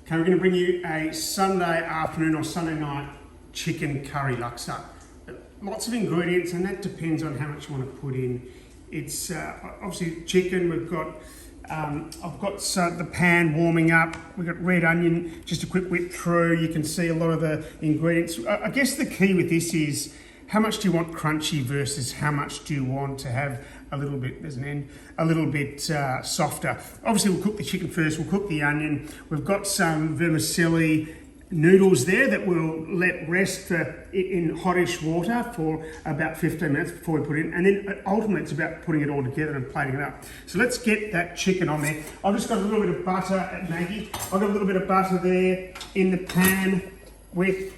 Okay, we're going to bring you a Sunday afternoon or Sunday night chicken curry laksa. Lots of ingredients, and that depends on how much you want to put in. It's obviously chicken. We've got I've got the pan warming up. We've got red onion, just a quick whip through. You can see a lot of the ingredients. I guess the key with this is how much do you want crunchy versus how much do you want to have a little bit, there's an end, a little bit softer. Obviously we'll cook the chicken first, we'll cook the onion. We've got some vermicelli noodles there that we'll let rest in hottish water for about 15 minutes before we put it in. And then ultimately it's about putting it all together and plating it up. So let's get that chicken on there. I've just got a little bit of butter at Maggie. I've got a little bit of butter there in the pan with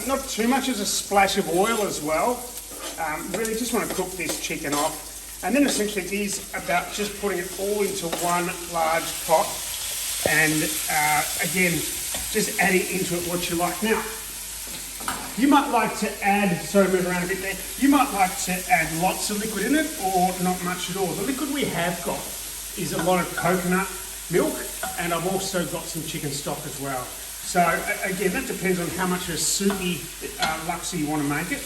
not too much, as a splash of oil as well. Really just want to cook this chicken off. And then essentially it is about just putting it all into one large pot. And again, just adding into it what you like. Now, you might like to add, sorry, move around a bit there. You might like to add lots of liquid in it or not much at all. The liquid we have got is a lot of coconut milk, and I've also got some chicken stock as well. So again, that depends on how much of a soupy laksa you want to make it,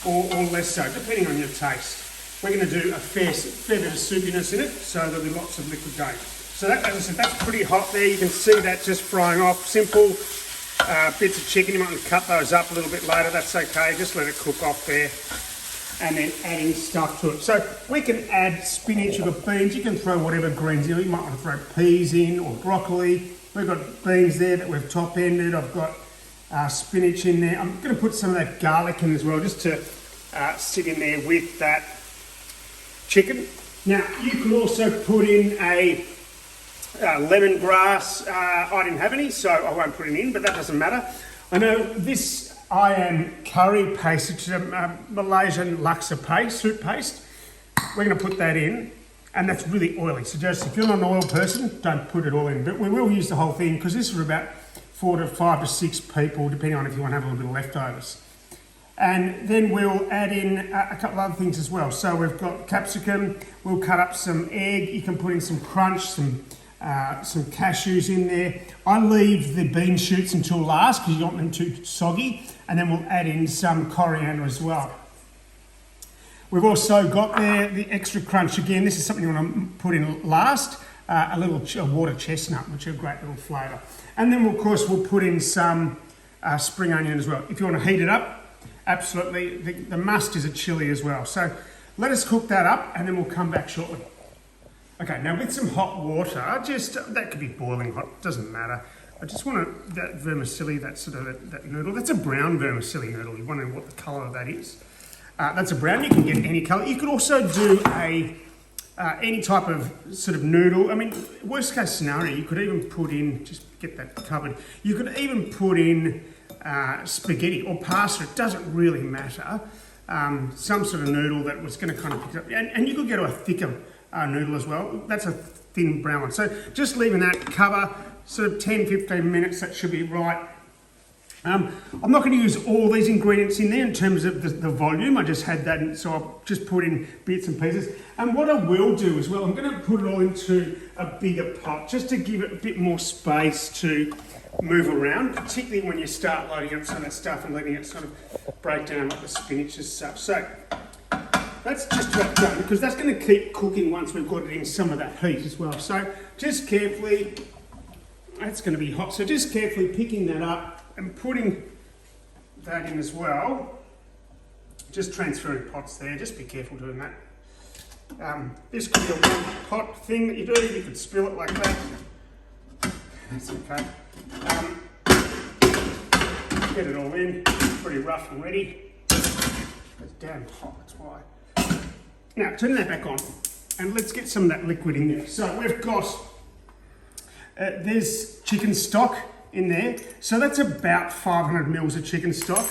or less so, depending on your taste. We're going to do a fair bit of soupiness in it, so there'll be lots of liquid going. So that, as I said, that's pretty hot there. You can see that just frying off. Simple bits of chicken. You might want to cut those up a little bit later. That's okay. Just let it cook off there. And then adding stuff to it. So we can add spinach, you've got beans. You can throw whatever greens in. You might want to throw peas in or broccoli. We've got beans there that we've top-ended. I've got spinach in there. I'm going to put some of that garlic in as well, just to sit in there with that chicken. Now, you can also put in a lemongrass. I didn't have any, so I won't put it in, but that doesn't matter. I know this ayam curry paste, it's a Malaysian laksa paste, soup paste. We're going to put that in, and that's really oily. So just, if you're not an oil person, don't put it all in. But we will use the whole thing, because this is for about 4 to 5 to 6 people, depending on if you want to have a little bit of leftovers. And then we'll add in a couple of other things as well. So we've got capsicum, we'll cut up some egg, you can put in some crunch, some cashews in there. I leave the bean shoots until last because you don't want them too soggy. And then we'll add in some coriander as well. We've also got there the extra crunch. Again, this is something you want to put in last. A little water chestnut, which is a great little flavour. And then, of course, we'll put in some spring onion as well. If you want to heat it up, absolutely. The must is a chilli as well. So let us cook that up, and then we'll come back shortly. Okay, now with some hot water, that could be boiling hot, doesn't matter. I just want that vermicelli, that noodle. That's a brown vermicelli noodle. You want to know what the colour of that is. That's a brown. You can get any colour. You could also do any type of sort of noodle. I mean, worst case scenario, you could even put in, just get that covered. You could even put in spaghetti or pasta. It doesn't really matter. Some sort of noodle that was going to kind of pick it up. And you could get a thicker noodle as well. That's a thin brown one. So just leaving that cover, sort of 10-15 minutes, that should be right. I'm not going to use all these ingredients in there in terms of the volume. I just had that, so I'll just put in bits and pieces. And what I will do as well, I'm going to put it all into a bigger pot just to give it a bit more space to move around, particularly when you start loading up some of that stuff and letting it sort of break down like the spinach and stuff. So that's just about done, because that's going to keep cooking once we've got it in some of that heat as well. So just carefully, that's going to be hot, so just carefully picking that up and putting that in as well. Just transferring pots there, just be careful doing that. This could be a one pot thing that you do, you could spill it like that. That's okay. Get it all in, it's pretty rough already. It's damn hot, that's why. Now, turn that back on, and let's get some of that liquid in there. So we've got, there's chicken stock in there. So that's about 500 mils of chicken stock.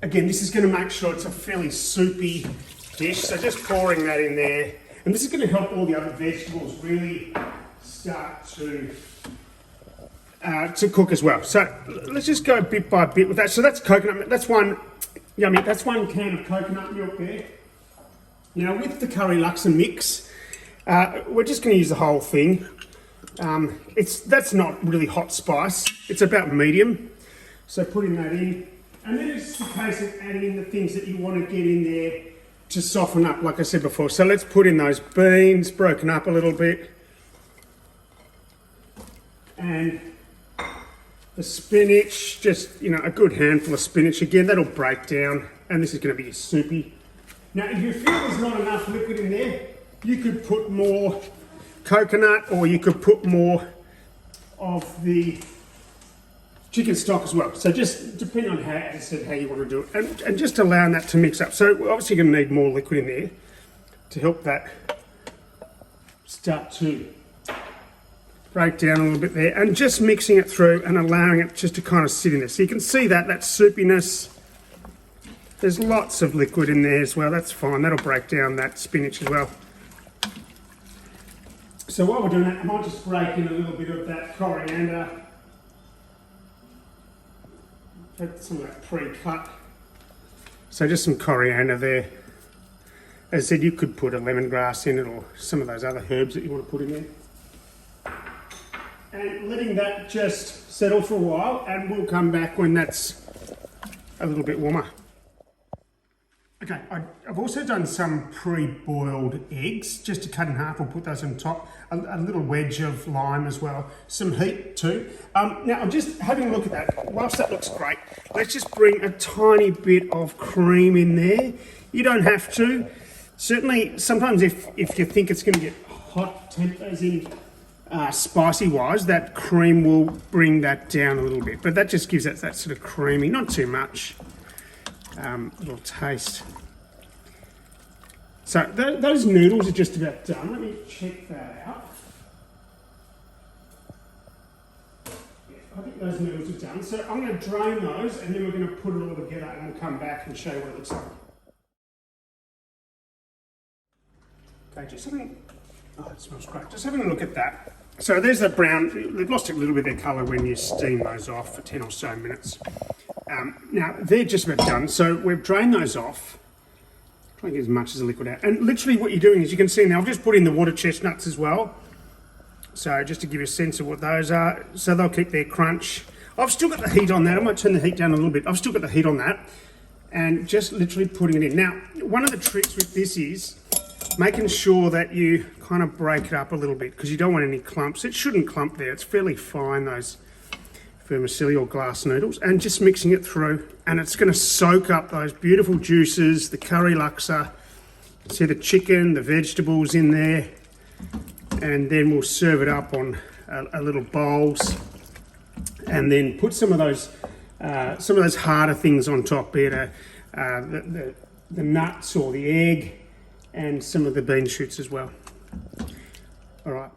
Again, this is going to make sure it's a fairly soupy dish. So just pouring that in there. And this is going to help all the other vegetables really start to cook as well. So let's just go bit by bit with that. So that's coconut milk. That's one can of coconut milk there. Now with the curry laksa mix, we're just going to use the whole thing. That's not really hot spice. It's about medium. So putting that in. And then it's just a case of adding in the things that you want to get in there to soften up, like I said before. So let's put in those beans, broken up a little bit. And the spinach, just, you know, a good handful of spinach. Again, that'll break down. And this is going to be a soupy. Now, if you feel there's not enough liquid in there, you could put more coconut, or you could put more of the chicken stock as well. So just depending on how, as I said, how you want to do it, and just allowing that to mix up. So we're obviously going to need more liquid in there to help that start to break down a little bit there, and just mixing it through and allowing it just to kind of sit in there. So you can see that soupiness. There's lots of liquid in there as well. That's fine. That'll break down that spinach as well. So while we're doing that, I might just break in a little bit of that coriander. Some of that pre-cut. So just some coriander there. As I said, you could put a lemongrass in it, or some of those other herbs that you want to put in there. And letting that just settle for a while, and we'll come back when that's a little bit warmer. Okay, I've also done some pre-boiled eggs, just to cut in half. We'll put those on top. A little wedge of lime as well. Some heat too. Now, I'm just having a look at that. Whilst that looks great, let's just bring a tiny bit of cream in there. You don't have to. Certainly, sometimes if you think it's going to get hot, as in spicy-wise, that cream will bring that down a little bit. But that just gives it that sort of creamy, not too much. Little taste. So those noodles are just about done. Let me check that out. Yeah, I think those noodles are done. So I'm going to drain those, and then we're going to put it all together, and we'll come back and show you what it looks like. Okay, just having, oh, it smells great. Just having a look at that. So there's that brown. They've lost a little bit of their colour when you steam those off for 10 or so minutes. Now, they're just about done, so we've drained those off. Try and get as much of the liquid out. And literally what you're doing is, you can see now, I've just put in the water chestnuts as well. So just to give you a sense of what those are. So they'll keep their crunch. I've still got the heat on that. I might turn the heat down a little bit. I've still got the heat on that. And just literally putting it in. Now, one of the tricks with this is making sure that you kind of break it up a little bit, because you don't want any clumps. It shouldn't clump there. It's fairly fine, those vermicelli or glass noodles, and just mixing it through, and it's going to soak up those beautiful juices, the curry laksa. You can see the chicken, the vegetables in there, and then we'll serve it up on a little bowls, and then put some of those harder things on top, be it the nuts or the egg, and some of the bean shoots as well. All right.